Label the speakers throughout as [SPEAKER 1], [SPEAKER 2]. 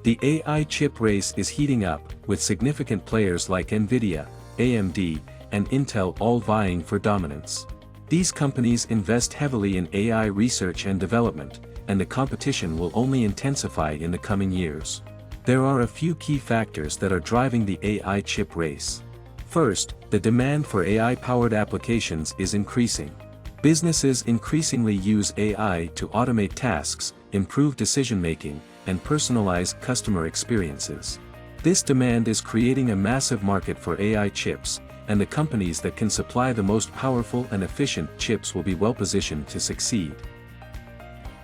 [SPEAKER 1] The AI chip race is heating up, with significant players like NVIDIA, AMD, and Intel all vying for dominance. These companies invest heavily in AI research and development, and the competition will only intensify in the coming years. There are a few key factors that are driving the AI chip race. First, the demand for AI-powered applications is increasing. Businesses increasingly use AI to automate tasks, improve decision-making, and personalize customer experiences. This demand is creating a massive market for AI chips, and the companies that can supply the most powerful and efficient chips will be well-positioned to succeed.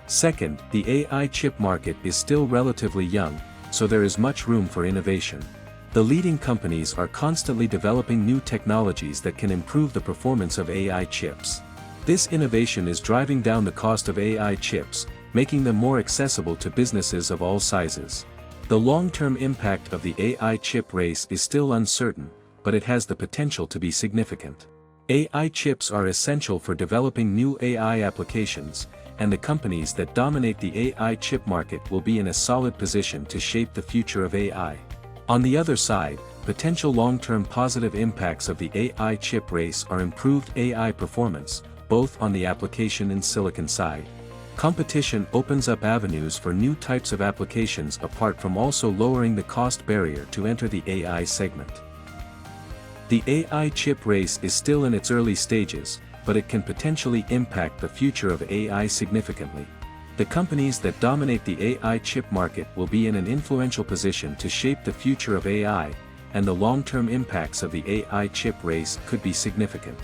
[SPEAKER 1] Second, the AI chip market is still relatively young, so there is much room for innovation. The leading companies are constantly developing new technologies that can improve the performance of AI chips. This innovation is driving down the cost of AI chips, making them more accessible to businesses of all sizes. The long-term impact of the AI chip race is still uncertain, but it has the potential to be significant. AI chips are essential for developing new AI applications, and the companies that dominate the AI chip market will be in a solid position to shape the future of AI. On the other side, potential long-term positive impacts of the AI chip race are improved AI performance, both on the application and silicon side. Competition opens up avenues for new types of applications apart from also lowering the cost barrier to enter the AI segment. The AI chip race is still in its early stages, but it can potentially impact the future of AI significantly. The companies that dominate the AI chip market will be in an influential position to shape the future of AI, and the long-term impacts of the AI chip race could be significant.